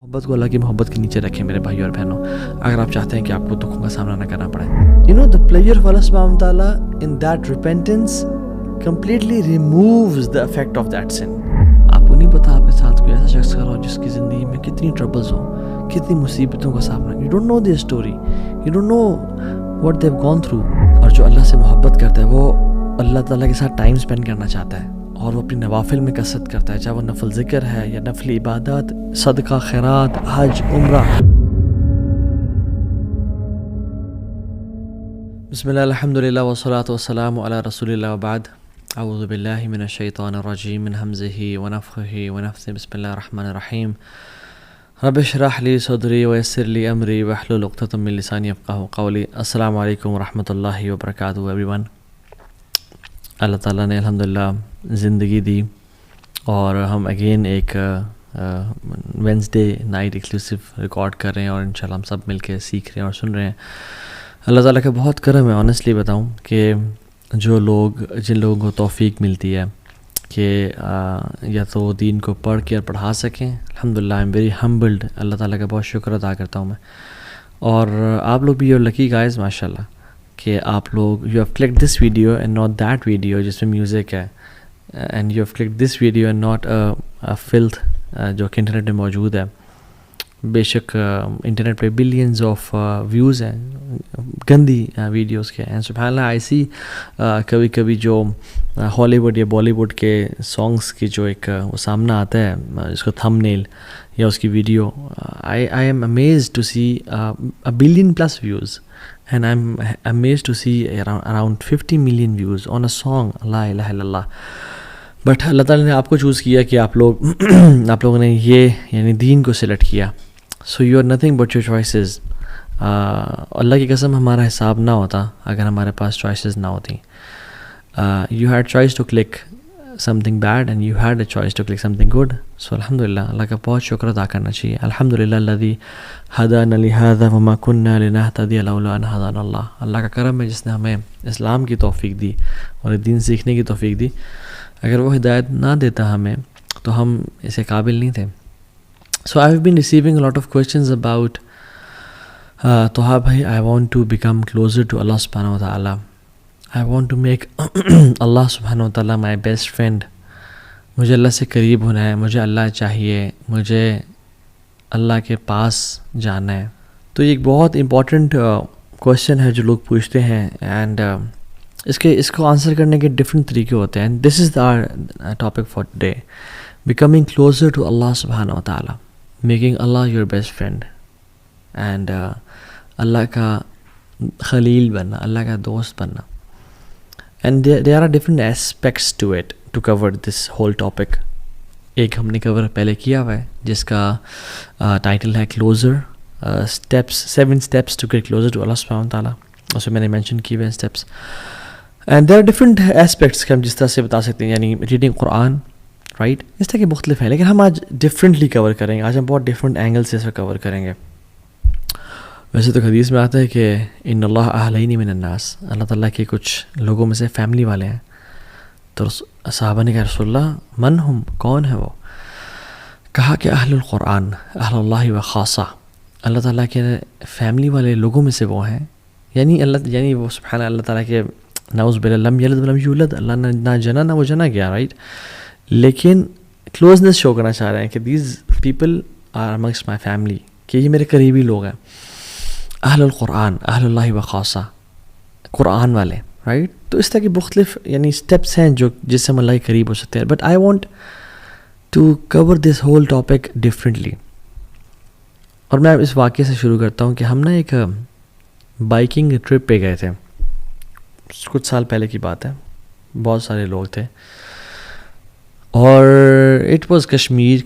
محبت کو اللہ کی محبت کے نیچے رکھیں میرے بھائی اور بہنوں، اگر آپ چاہتے ہیں کہ آپ کو دکھوں کا سامنا نہ کرنا پڑے. The pleasure of Allah subhanahu wa ta'ala in that repentance completely removes the effect of that sin. آپ کو نہیں پتا آپ کے ساتھ کوئی ایسا شخص کھڑا ہو جس کی زندگی میں کتنی ٹربلز ہوں، کتنی مصیبتوں کا سامنا. You don't know their story, you don't know what they've gone through. اور جو اللہ سے محبت کرتا ہے وہ اللہ تعالیٰ کے ساتھ ٹائم اسپینڈ کرنا چاہتا ہے، اور وہ اپنی نوافل میں کثرت کرتا ہے، چاہے وہ نفل ذکر ہے یا نفل عبادات، صدقہ، خیرات، حج، عمرہ. بسم اللہ الحمدللہ والصلاة والسلام علی رسول اللہ وبعد. اعوذ باللہ من الشیطان الرجیم من حمزہ ونفخہ ونفثہ. بسم اللہ الرحمن الرحیم. رب اشرح لی صدری ویسر لی امری واحلل عقدۃ من لسانی یفقہوا قولی. السلام علیکم ورحمۃ اللہ وبرکاتہ ایوری ون. اللہ تعالیٰ نے الحمدللہ زندگی دی اور ہم اگین ایک وینسڈے نائٹ ایکسکلوسیو ریکارڈ کر رہے ہیں، اور انشاءاللہ ہم سب مل کے سیکھ رہے ہیں اور سن رہے ہیں. اللہ تعالیٰ کا بہت کرم ہے. آنیسٹلی بتاؤں کہ جن لوگوں کو توفیق ملتی ہے کہ یا تو دین کو پڑھ کے اور پڑھا سکیں، الحمدللہ آئی ایم ویری ہمبلڈ. اللہ تعالیٰ کا بہت شکر ادا کرتا ہوں میں. اور آپ لوگ بھی یو لکی گائز ماشاءاللہ کہ آپ لوگ you have click this video and not that video جس میں میوزک ہے، and you have click this video and not filth جو کہ انٹرنیٹ میں موجود ہے. بے شک انٹرنیٹ پہ بلینز آف ویوز ہیں گندی ویڈیوز کے، اینڈ سبحان اللہ آئی سی کبھی کبھی جو ہالی ووڈ یا بالی ووڈ کے سانگس کی جو ایک وہ سامنا آتا ہے اس کو تھم نیل یا اس کی video, I am amazed to see billion plus views, and I am amazed to see around 50 million views on a song لا الہ الا اللہ. بٹ اللہ تعالیٰ نے آپ کو چوز کیا کہ آپ لوگوں نے یہ یعنی دین کو سلیکٹ کیا. So you are nothing but your choices. اللہ کی قسم ہمارا حساب نہ ہوتا اگر ہمارے پاس چوائسیز نہ ہوتی. You had choice to click something bad and you had a choice to click something good. So الحمدللہ اللہ کا بہت شکر ادا کرنا چاہیے. الحمدللہ الذی ہدانا لہذا وما کنا لنہتدی لولا ان ہدانا اللہ. اللہ کا کرم ہے جس نے ہمیں اسلام کی توفیق دی اور دین سیکھنے کی توفیق دی. اگر وہ ہدایت نہ دیتا ہمیں تو ہم اسے قابل نہیں تھے. So I have been receiving lot of questions about توہا بھائی I want to become closer to Allah سبحانہ و تعالیٰ. I want to make Allah سبحانہ و تعالیٰ مائی بیسٹ فرینڈ. مجھے اللہ سے قریب ہونا ہے، مجھے اللہ چاہیے، مجھے اللہ کے پاس جانا ہے. تو یہ ایک بہت امپورٹنٹ کویشچن ہے جو لوگ پوچھتے ہیں، اینڈ اس کو آنسر کرنے کے ڈفرینٹ طریقے ہوتے ہیں. This is the topic for today, becoming closer to Allah سبحانہ و تعالیٰ، making Allah your best friend, and Allah کا خلیل بننا، اللہ کا دوست بننا. And there are different aspects to it to cover this whole topic. ایک ہم نے کور پہلے کیا ہوا ہے جس کا ٹائٹل ہے closer steps, 7 steps to get closer to Allah سبحانہ و تعالیٰ. اس میں میں نے مینشن کیے ہوئے steps, and there are different aspects کہ ہم جس طرح سے بتا سکتے ہیں، یعنی ریڈنگ قرآن، رائٹ، اس طرح کے مختلف ہیں، لیکن ہم آج ڈفرینٹلی کور کریں گے. آج ہم بہت ڈفرینٹ اینگل سے اس کو کور کریں گے. ویسے تو حدیث میں آتا ہے کہ ان اللہ اہلین من الناس، اللہ تعالیٰ کے کچھ لوگوں میں سے فیملی والے ہیں. تو صحابہ نے کہا رسول اللہ من ہم، کون ہے وہ؟ کہا کہ اہل القرآن، اہل اللہ و خاصہ، اللہ تعالیٰ کے فیملی والے لوگوں میں سے وہ ہیں. یعنی وہ سبحان اللہ تعالیٰ کے نعوذ باللہ لم یلد ولم یولد، اللہ نے نہ جنا نہ وہ جنا گیا، رائٹ، لیکن کلوزنس شو کرنا چاہ رہے ہیں کہ these people are amongst my family, کہ یہ میرے قریبی لوگ ہیں. اہل القرآن، اہل اللہ و خاصہ، قرآن والے، رائٹ. تو اس طرح کی مختلف یعنی اسٹیپس ہیں جس سے ہم اللہ کے قریب ہو سکتے ہیں. But I want to cover this whole topic differently. اور میں اس واقعے سے شروع کرتا ہوں کہ ہم نا ایک بائکنگ ٹرپ پہ گئے تھے کچھ سال پہلے کی بات ہے. بہت سارے لوگ تھے اور اٹ واز کشمیر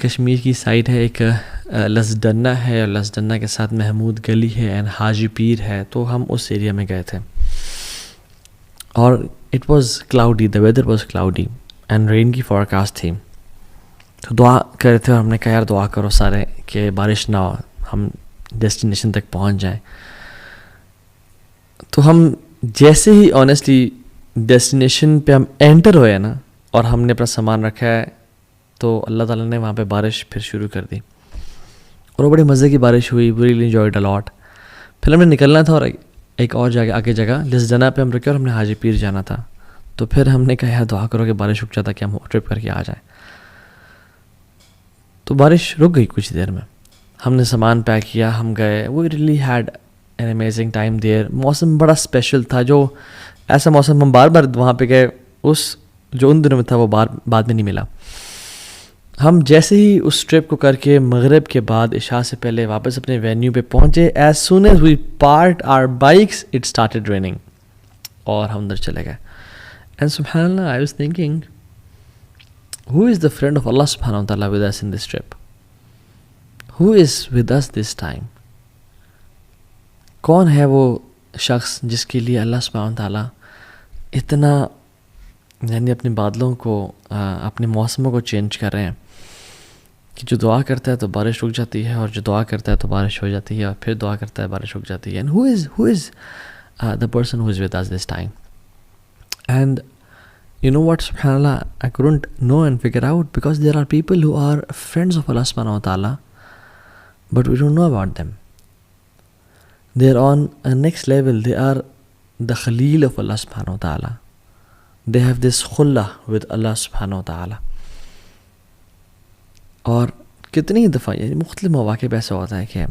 کی سائڈ ہے. ایک لسدنہ ہے اور لسدنہ کے ساتھ محمود گلی ہے اینڈ حاجی پیر ہے. تو ہم اس ایریا میں گئے تھے اور it was cloudy, the weather was cloudy and rain کی فورکاسٹ تھی. تو دعا کر رہے تھے اور ہم نے کہا یار دعا کرو سارے کہ بارش نہ ہو، ہم ڈیسٹینیشن تک پہنچ جائیں. تو ہم جیسے ہی آنیسٹلی ڈیسٹینیشن پہ ہم انٹر ہوئے نا اور ہم نے اپنا سامان رکھا ہے تو اللہ تعالیٰ نے وہاں پہ بارش پھر شروع کر دی. اور وہ بڑے مزے کی بارش ہوئی, وی ریلی انجوائڈ اے لاٹ. پھر ہم نے نکلنا تھا اور ایک اور جگہ آگے جگہ جس جگہ پہ ہم رکے اور ہم نے حاجی پیر جانا تھا. تو پھر ہم نے کہا یار دعا کرو کہ بارش رک جاتا کہ ہم ٹرپ کر کے آ جائیں. تو بارش رک گئی کچھ دیر میں, ہم نے سامان پیک کیا, ہم گئے. We really had an amazing time there. موسم بڑا اسپیشل تھا, جو ایسا موسم ہم بار بار وہاں پہ گئے اس جو ان دنوں میں تھا وہ بعد میں نہیں ملا. ہم جیسے ہی اس ٹرپ کو کر کے مغرب کے بعد عشاء سے پہلے واپس اپنے وینیو پہ پہنچے, as soon as we parked our bikes it started raining, اور ہم اندر چلے گئے. اینڈ سبحان اللہ, I was thinking who is the friend of Allah subhanahu wa ta'ala with us in this trip? Who is with us this time? کون ہے وہ شخص جس کے لیے اللہ سبحانہ wa ta'ala اتنا یعنی اپنے بادلوں کو اپنے موسموں کو چینج کر رہے ہیں کہ جو دعا کرتا ہے تو بارش رک جاتی ہے, اور جو دعا کرتا ہے تو بارش ہو جاتی ہے, اور پھر دعا کرتا ہے بارش رک جاتی ہے. And who is the person who is with us this time? And you know what, subhanallah, I couldn't know and figure out, because there are people who are friends of Allah subhanahu wa ta'ala, but we don't know about them. They are on a next level. They are the Khalil of Allah subhanahu wa ta'ala. They have this khullah with Allah subhanahu wa ta'ala. اور کتنی دفعہ یعنی مختلف مواقع پہ ایسا ہوتا ہے کہ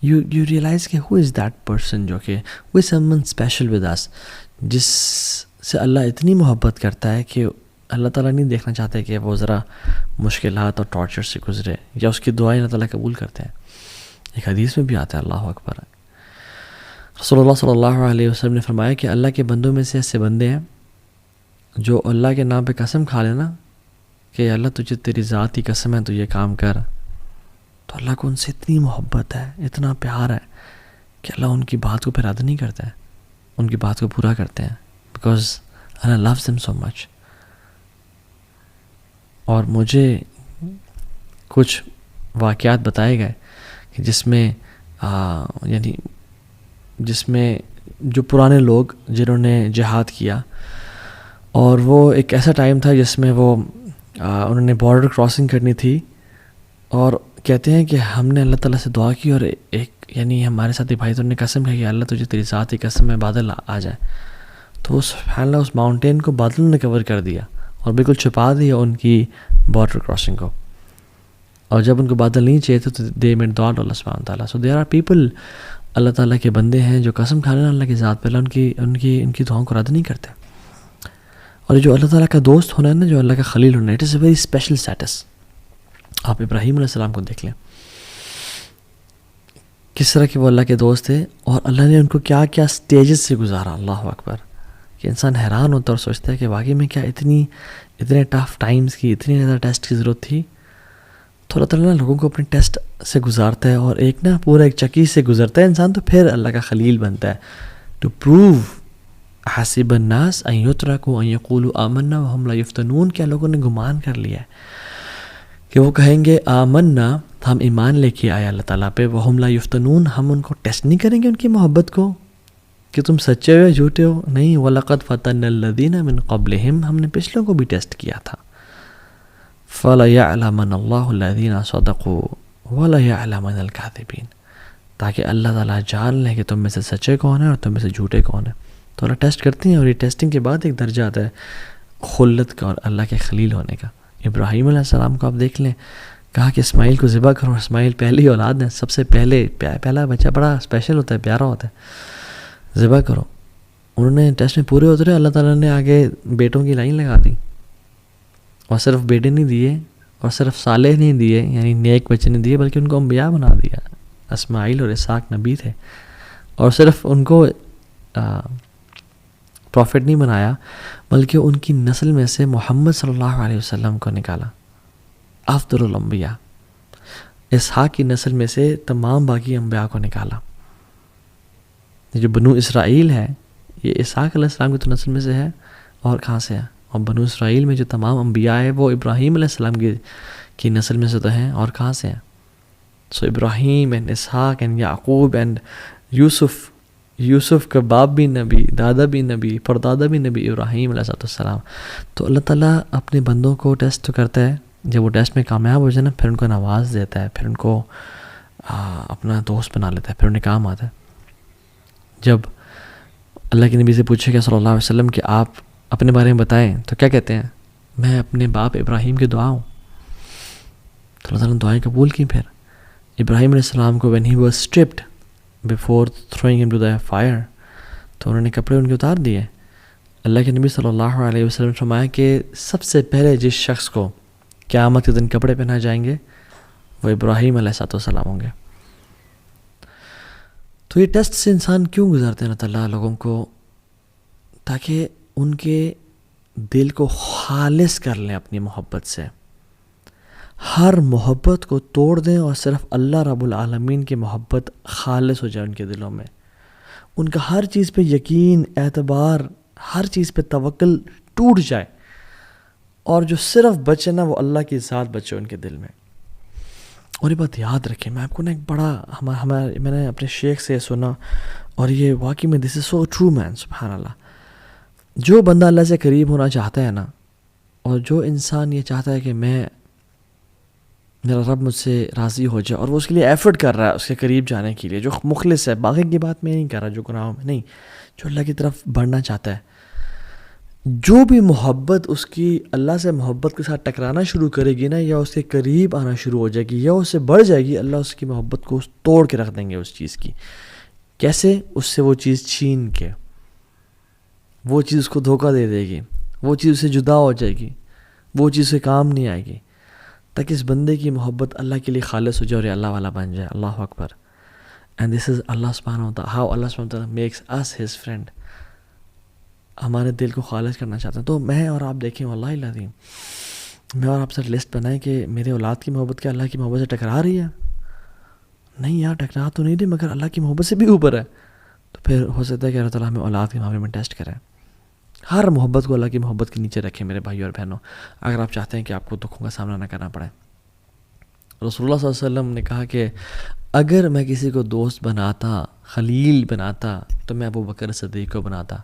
you realize کہ who is that person جو کہ who is someone special with us, جس سے اللہ اتنی محبت کرتا ہے کہ اللہ تعالیٰ نہیں دیکھنا چاہتے کہ وہ ذرا مشکلات اور ٹارچر سے گزرے, یا اس کی دعائیں اللہ تعالیٰ قبول کرتے ہیں. ایک حدیث میں بھی آتا ہے, اللہ اکبر, رسول اللہ صلی اللہ علیہ وسلم نے فرمایا کہ اللہ کے بندوں میں سے ایسے بندے ہیں جو اللہ کے نام پہ قسم کھا لینا کہ اللہ تجھے تیری ذات کی قسم ہے تو یہ کام کر, تو اللہ کو ان سے اتنی محبت ہے, اتنا پیار ہے کہ اللہ ان کی بات کو پھر رد نہیں کرتا ہے, ان کی بات کو پورا کرتے ہیں, because Allah loves them so much. اور مجھے کچھ واقعات بتائے گئے کہ جس میں جو پرانے لوگ جنہوں نے جہاد کیا, اور وہ ایک ایسا ٹائم تھا جس میں وہ انہوں نے بارڈر کراسنگ کرنی تھی, اور کہتے ہیں کہ ہم نے اللہ تعالیٰ سے دعا کی, اور ایک یعنی ہمارے ساتھی بھائی تو نے قسم کہی کہ اللہ تجھے تیری ذات کی قسم میں بادل آ جائے, تو سبحان اللہ اس ماؤنٹین کو بادلوں نے کور کر دیا اور بالکل چھپا دیا ان کی بارڈر کراسنگ کو. اور جب ان کو بادل نہیں چاہیے تھے تو دے میڈ دعا اللہ سبحانہ تعالیٰ. سو دیر آر پیپل, اللہ تعالیٰ کے بندے ہیں جو قسم کھانے اللہ کی ذات پہ اللہ ان کی دعاؤں کو رد نہیں کرتے. اور جو اللہ تعالیٰ کا دوست ہونا ہے نا, جو اللہ کا خلیل ہونا ہے, it is a very special status. آپ ابراہیم علیہ السلام کو دیکھ لیں, کس طرح کہ وہ اللہ کے دوست تھے, اور اللہ نے ان کو کیا کیا اسٹیجز سے گزارا. اللہ اکبر, کہ انسان حیران ہوتا اور سوچتا ہے کہ واقعی میں کیا اتنے ٹف ٹائمز کی, اتنی زیادہ ٹیسٹ کی ضرورت تھی. تو اللہ تعالیٰ لوگوں کو اپنے ٹیسٹ سے گزارتا ہے, اور ایک پورا ایک چکی سے گزرتا ہے انسان, تو پھر اللہ کا خلیل بنتا ہے. ٹو پروو حسب الناس ان یترکوا ان یقولوا آمنا وہم لا یفتنون, کیا لوگوں نے گمان کر لیا ہے کہ وہ کہیں گے آمنا, ہم ایمان لے کے آئے اللہ تعالیٰ پہ, وہم لا یفتنون, ہم ان کو ٹیسٹ نہیں کریں گے ان کی محبت کو کہ تم سچے ہو یا جھوٹے ہو. نہیں, وَلَقَدْ فَتَنَّ الَّذِينَ مِن قَبْلِهِمْ, ہم نے پچھلوں کو بھی ٹیسٹ کیا تھا. فَلَيَعْلَمَنَّ اللَّهُ الَّذِينَ صَدَقُوا وَلَيَعْلَمَنَّ الْكَاذِبِينَ, تاکہ اللہ تعالیٰ جان لے کہ تم میں سے سچے کون ہیں اور تم میں سے جھوٹے کون ہیں. تو اللہ ٹیسٹ کرتے ہیں, اور یہ ٹیسٹنگ کے بعد ایک درجہ آتا ہے خلت کا اور اللہ کے خلیل ہونے کا. ابراہیم علیہ السلام کو آپ دیکھ لیں, کہا کہ اسماعیل کو ذبح کرو. اسماعیل پہلی اولاد ہے, سب سے پہلا بچہ بڑا اسپیشل ہوتا ہے, پیارا ہوتا ہے, ذبح کرو. انہوں نے ٹیسٹ میں پورے اترے, اللہ تعالیٰ نے آگے بیٹوں کی لائن لگا دی, اور صرف بیٹے نہیں دیے, اور صرف صالح نہیں دیے یعنی نیک بچے نہیں دیے, بلکہ ان کو انبیاء بنا دیا. اسماعیل اور اسحاق نبی تھے, اور صرف ان کو پروفٹ نہیں بنایا, بلکہ ان کی نسل میں سے محمد صلی اللہ علیہ وسلم کو نکالا, افضل الانبیاء. اسحاق کی نسل میں سے تمام باقی انبیاء کو نکالا. یہ جو بنو اسرائیل ہے, یہ اسحاق علیہ السلام کی تو نسل میں سے ہے, اور کہاں سے ہے؟ اور بنو اسرائیل میں جو تمام انبیاء ہے وہ ابراہیم علیہ السلام کی نسل میں سے تو ہیں, اور کہاں سے ہیں؟ So Ibrahim and Ishaq and Yaqub and Yusuf کا باپ بھی نبی, دادا بھی نبی, پردادا بھی نبی, ابراہیم علیہ السلام. تو اللہ تعالیٰ اپنے بندوں کو ٹیسٹ کرتا ہے, جب وہ ٹیسٹ میں کامیاب ہو جائے نا, پھر ان کو نواز دیتا ہے, پھر ان کو اپنا دوست بنا لیتا ہے، پھر انہیں کام آتا ہے. جب اللہ کے نبی سے پوچھے گیا صلی اللہ علیہ وسلم کہ آپ اپنے بارے میں بتائیں، تو کیا کہتے ہیں؟ میں اپنے باپ ابراہیم کی دعا ہوں. تو اللہ تعالیٰ نے دعائیں قبول کی. پھر ابراہیم علیہ السلام کو when he was stripped before throwing him to the fire، تو انہوں نے کپڑے ان کے اتار دیے. اللہ کے نبی صلی اللہ علیہ وسلم نے فرمایا کہ سب سے پہلے جس شخص کو قیامت کے دن کپڑے پہنائے جائیں گے وہ ابراہیم علیہ السلام ہوں گے. تو یہ ٹیسٹ سے انسان کیوں گزارتے ہیں اللہ تعالیٰ لوگوں کو؟ تاکہ ان کے دل کو خالص کر لیں اپنی محبت سے، ہر محبت کو توڑ دیں اور صرف اللہ رب العالمین کی محبت خالص ہو جائے ان کے دلوں میں. ان کا ہر چیز پہ یقین، اعتبار، ہر چیز پہ توکل ٹوٹ جائے، اور جو صرف بچے نا وہ اللہ کی ذات بچے ان کے دل میں. اور یہ بات یاد رکھیں، میں آپ کو نا ایک بڑا میں نے اپنے شیخ سے سنا، اور یہ واقعی میں دس از سو ٹرو مین، سبحان اللہ. جو بندہ اللہ سے قریب ہونا چاہتا ہے نا، اور جو انسان یہ چاہتا ہے کہ میرا رب مجھ سے راضی ہو جائے، اور وہ اس کے لیے ایفرٹ کر رہا ہے اس کے قریب جانے کے لیے، جو مخلص ہے، باقی کی بات میں نہیں کر رہا، جو گناہوں میں نہیں، جو اللہ کی طرف بڑھنا چاہتا ہے، جو بھی محبت اس کی اللہ سے محبت کے ساتھ ٹکرانا شروع کرے گی نا، یا اس کے قریب آنا شروع ہو جائے گی یا اس سے بڑھ جائے گی، اللہ اس کی محبت کو توڑ کے رکھ دیں گے اس چیز کی. کیسے؟ اس سے وہ چیز چھین کے، وہ چیز اس کو دھوکہ دے دے گی، وہ چیز اس سے جدا ہو جائے گی، وہ چیز سے کام نہیں آئے گی، تاکہ اس بندے کی محبت اللہ کے لیے خالص ہو جائے اور یہ اللہ والا بن جائے. اللہ اکبر. اینڈ دس از اللہ سبحانہ و تعالیٰ، ہاؤ اللہ سبحانہ و تعالیٰ میکس اس ہز فرینڈ. ہمارے دل کو خالص کرنا چاہتے ہیں. تو میں اور آپ دیکھیں، واللہ العظیم میں اور آپ سے لسٹ بنائیں کہ میرے اولاد کی محبت کیا اللہ کی محبت سے ٹکرا رہی ہے؟ نہیں یار، ٹکرا تو نہیں رہی، مگر اللہ کی محبت سے بھی اوپر ہے. تو پھر ہو سکتا ہے کہ اللہ تعالیٰ ہمیں اولاد کے معاملے میں ٹیسٹ کرے. ہر محبت کو اللہ کی محبت کے نیچے رکھیں میرے بھائی اور بہنوں، اگر آپ چاہتے ہیں کہ آپ کو دکھوں کا سامنا نہ کرنا پڑے. رسول اللہ صلی اللہ علیہ وسلم نے کہا کہ اگر میں کسی کو دوست بناتا، خلیل بناتا، تو میں ابو بکر صدیق کو بناتا،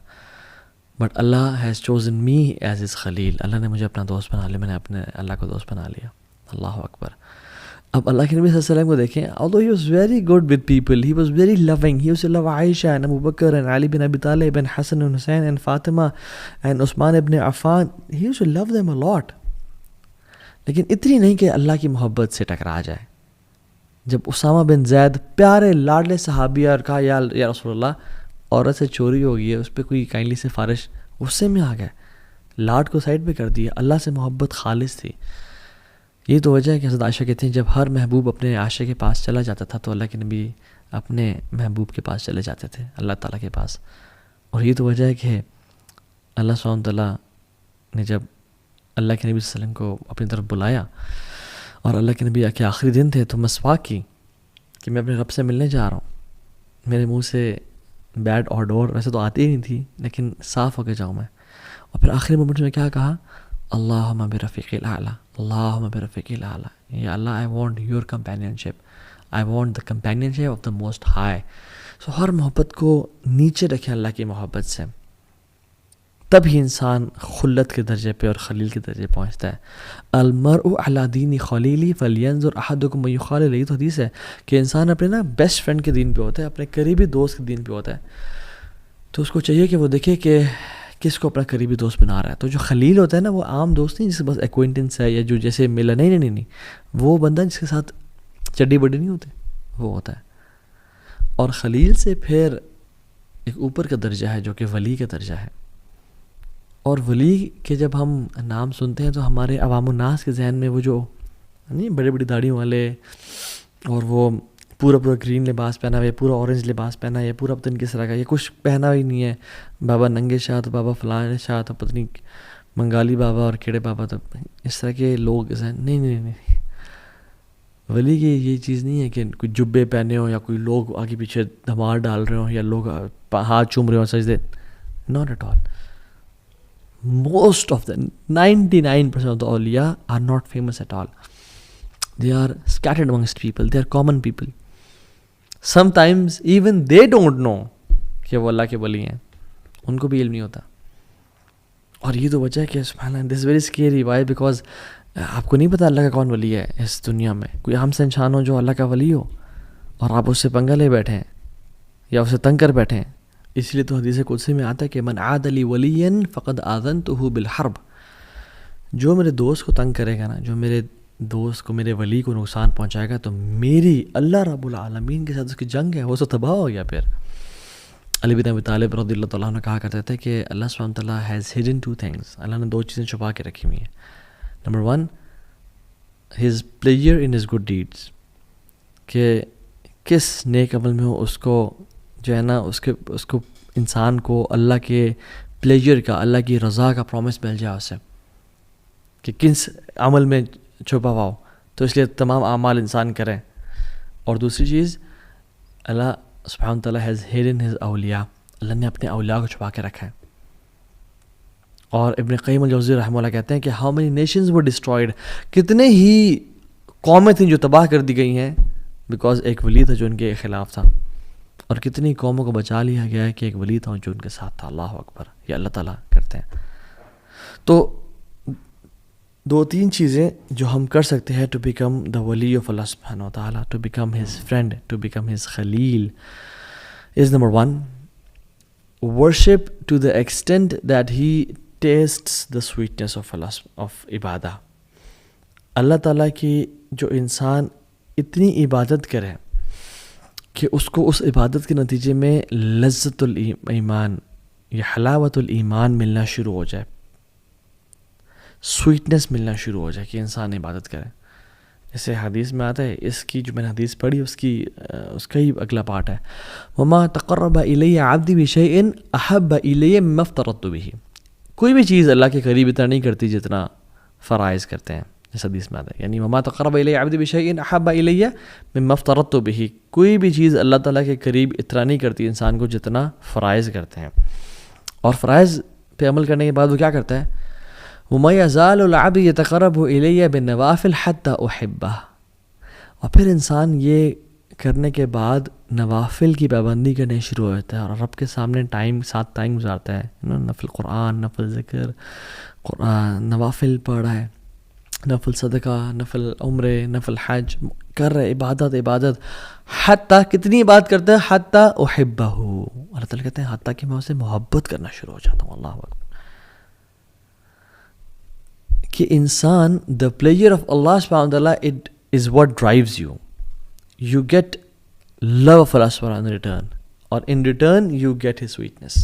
but Allah has chosen me as his خلیل. اللہ نے مجھے اپنا دوست بنا لیا، میں نے اپنے اللہ کو دوست بنا لیا. اللہ اکبر. اب اللہ کے نبی صلی اللہ علیہ وسلم کو دیکھیں، although he was very good with people, he was very loving, he used to love Aisha and Abu Bakr and Ali bin Abi Talib and Hassan and Hussein and Fatima and Usman ibn Affan. He used to love them a lot. لیکن اتنی نہیں کہ اللہ کی محبت سے ٹکرا جائے. جب اسامہ بن زید پیارے لاڈلے صحابی اور کہا یا رسول اللہ عورت سے چوری ہو گئی ہے، اس پہ کوئی کائنڈلی سے فارش، غصے میں آ گئے، لاڈ کو سائڈ پہ کر دیا. اللہ سے محبت خالص تھی. یہ تو وجہ ہے کہ حضرت عائشہ کہتے ہیں جب ہر محبوب اپنے عاشق کے پاس چلا جاتا تھا تو اللہ کے نبی اپنے محبوب کے پاس چلے جاتے تھے، اللہ تعالیٰ کے پاس. اور یہ تو وجہ ہے کہ اللہ سبحانہ وتعالیٰ نے جب اللہ کے نبی صلی اللہ علیہ وسلم کو اپنی طرف بلایا اور اللہ کے نبی کے آخری دن تھے، تو مسواک کی کہ میں اپنے رب سے ملنے جا رہا ہوں. میرے منہ سے بیڈ اور ڈور ویسے تو آتی ہی نہیں تھی، لیکن صاف ہو کے جاؤں میں. اور پھر آخری مومنٹ میں کیا کہا؟ اللہم برفیق الاعلیٰ، اللہم برفیق الاعلیٰ. یا Allah I want your companionship, I want the companionship of the most high. So ہر محبت کو نیچے رکھیں اللہ کی محبت سے، تب ہی انسان خلت کے درجے پہ اور خلیل کے درجے پہنچتا ہے. المرء علی دین خلیلی فلینظر احدکم من یخالل. یہ تو حدیث ہے کہ انسان اپنے نا بیسٹ فرینڈ کے دین پہ ہوتا ہے، اپنے قریبی دوست کے دین پہ ہوتا ہے. تو اس کو چاہیے کہ وہ دیکھے کہ کس کو اپنا قریبی دوست بنا رہا ہے. تو جو خلیل ہوتا ہے نا، وہ عام دوست نہیں جس کے بس ایکوینٹنس ہے یا جو جیسے ملا، نہیں، وہ بندہ جس کے ساتھ چڈی بڈی نہیں ہوتے، وہ ہوتا ہے. اور خلیل سے پھر ایک اوپر کا درجہ ہے جو کہ ولی کا درجہ ہے. اور ولی کے جب ہم نام سنتے ہیں تو ہمارے عوام الناس کے ذہن میں وہ جو نہیں بڑی بڑی داڑھیوں والے، اور وہ پورا گرین لباس پہنا ہوا ہے، پورا اورنج لباس پہنا ہے، پورا پتہ نہیں کس طرح کا، یہ کچھ پہنا ہی نہیں ہے. بابا ننگے شاہ تو بابا فلاں شاہ تو پتہ نہیں منگالی بابا اور کیڑے بابا، تو اس طرح کے لوگ نہیں. ولی کی یہ چیز نہیں ہے کہ کوئی جبے پہنے ہوں یا کوئی لوگ آگے پیچھے دھمار ڈال رہے ہوں یا لوگ ہاتھ چوم رہے ہوں سجدے. Not at all. Most of the 99% of the awliya are not famous at all. They are scattered amongst people. They are common people. Sometimes even they don't know کہ وہ اللہ کے ولی ہیں، ان کو بھی علم نہیں ہوتا. اور یہ تو وجہ ہے کہ سبحان اللہ، this is very scary. Why? Because آپ کو نہیں پتا اللہ کا کون ولی ہے اس دنیا میں. کوئی ہم سے انسان ہو جو اللہ کا ولی ہو، اور آپ اس سے پنگا لے بیٹھیں یا اسے تنگ کر بیٹھیں. اس لیے تو حدیث قدسی میں آتا ہے کہ من عاد لی ولیا فقد آذنتہ بالحرب. جو میرے دوست کو تنگ کرے گا نا، جو میرے دوست کو، میرے ولی کو نقصان پہنچائے گا، تو میری اللہ رب العالمین کے ساتھ اس کی جنگ ہے، وہ تو تباہ ہو گیا. پھر علی بن ابی طالب رضی اللہ تعالیٰ عنہ کہا کرتے تھے کہ اللہ سبحانہ تعالیٰ ہیز ہڈن 2 things. اللہ نے 2 چیزیں چھپا کے رکھی ہوئی ہیں. Number 1 his pleasure in his good deeds, کہ کس نیک عمل میں ہو اس کو جو ہے نا اس کو انسان کو اللہ کے پلیجر کا، اللہ کی رضا کا پرومس مل جائے اسے، کہ کس عمل میں چھپا ہوا ہو، تو اس لیے تمام اعمال انسان کریں. اور دوسری چیز، اللہ سبحانہ تعالیٰ ہیز ہیڈن ہز اولیاء، اللہ نے اپنے اولیاء کو چھپا کے رکھا ہے. اور ابن قیم الجوزی رحمہ اللہ کہتے ہیں کہ how many nations were destroyed, کتنے ہی قومیں تھیں جو تباہ کر دی گئی ہیں بیکاز ایک ولی تھا جو ان کے خلاف تھا، اور کتنی قوموں کو بچا لیا گیا ہے کہ ایک ولی تھا جو ان کے ساتھ تھا. اللہ اکبر، یہ اللہ تعالیٰ کرتے ہیں. تو 2-3 چیزیں جو ہم کر سکتے ہیں ٹو بیکم دا ولی آف اللہ سبحانہ وتعالیٰ، to become his friend, to become his خلیل، is number 1 worship to the extent that he tastes the sweetness of عبادہ. اللہ تعالیٰ کی جو انسان اتنی عبادت کرے کہ اس کو اس عبادت کے نتیجے میں لذت الایمان یا حلاوت الایمان ملنا شروع ہو جائے، سویٹنس ملنا شروع ہو جائے کہ انسان عبادت کرے. جیسے حدیث میں آتا ہے، اس کی جو میں نے حدیث پڑھی اس کا ہی اگلا پارٹ ہے، وما تقرب الی عبدی بشیء احب الی مما افترضت به. کوئی بھی چیز اللہ کے قریب اتنا نہیں کرتی جتنا فرائض کرتے ہیں، جس حدیث میں آتا ہے. یعنی وما تقرب الی عبدی بشیء احب الی مما افترضت به، کوئی بھی چیز اللہ تعالیٰ کے قریب اتنا نہیں کرتی انسان کو جتنا فرائض کرتے ہیں. اور فرائض پہ عمل کرنے کے بعد وہ کیا کرتا ہے، وَمَا يَزَالُ الْعَبْدُ يَتَقَرَّبُ إِلَيَّ بِالنَّوَافِلِ حَتَّى أُحِبَّهُ. اور پھر انسان یہ کرنے کے بعد نوافل کی پابندی کرنے شروع ہو جاتا ہے اور رب کے سامنے ساتھ ٹائم گزارتا ہے. نفل قرآن، نفل ذکر، قرآن، نوافل پڑھ رہا ہے، نفل صدقہ، نفل عمرے، نفل حج کر رہے، عبادت. حتیٰ کتنی عبادت کرتا ہے، حتیٰ احبہ، اللہ تعالیٰ کہتے ہیں حتیٰ کہ میں اسے محبت کرنا شروع ہو جاتا ہوں. اللہ اکبر. کہ انسان the pleasure of Allah subhanahu wa ta'ala, it is what drives you. You get love of Allah subhanahu wa ta'ala in return, اور in return you get his sweetness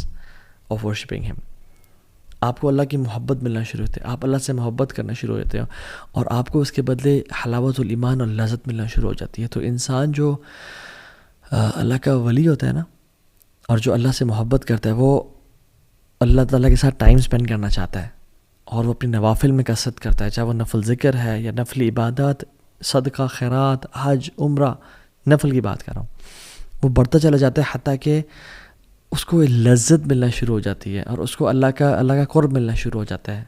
of worshipping him. آپ کو اللہ کی محبت ملنا شروع ہوتی ہے، آپ اللہ سے محبت کرنا شروع ہو جاتے ہیں، اور آپ کو اس کے بدلے حلاوت الایمان اور لذت ملنا شروع ہو جاتی ہے. تو انسان جو اللہ کا ولی ہوتا ہے نا، اور جو اللہ سے محبت کرتا ہے، وہ اللہ تعالیٰ کے ساتھ ٹائم اسپینڈ کرنا چاہتا ہے، اور وہ اپنی نوافل میں کثرت کرتا ہے، چاہے وہ نفل ذکر ہے یا نفل عبادات، صدقہ، خیرات، حج، عمرہ، نفل کی بات کر رہا ہوں. وہ بڑھتا چلا جاتا ہے حتیٰ کہ اس کو لذت ملنا شروع ہو جاتی ہے اور اس کو اللہ کا قرب ملنا شروع ہو جاتا ہے.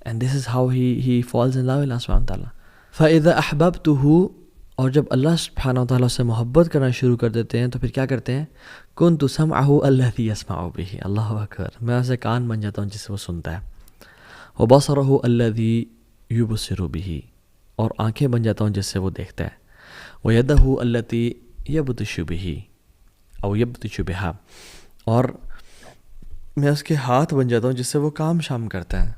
And this is how he falls in love Allah سبحانہ تعالیٰ. فَإِذَا أَحْبَبْتُهُ، اور جب اللہ سبحانہ وتعالیٰ سے محبت کرنا شروع کر دیتے ہیں تو پھر کیا کرتے ہیں، كُنْتُ سَمْعَهُ الَّذِي يَسْمَعُ بِهِ. اللہ اکبر، میں اسے کان بن جاتا ہوں جس سے وہ سنتا ہے. وَبَصَرَهُ الَّذِي يُبْصِرُ بِهِ، اور آنکھیں بن جاتا ہوں جس سے وہ دیکھتا ہے. وَيَدَهُ الَّتِي يَبْطِشُ بِهِ او يَبْطِشُ بِهَا، اور میں اس کے ہاتھ بن جاتا ہوں جس سے وہ کام شام کرتا ہے.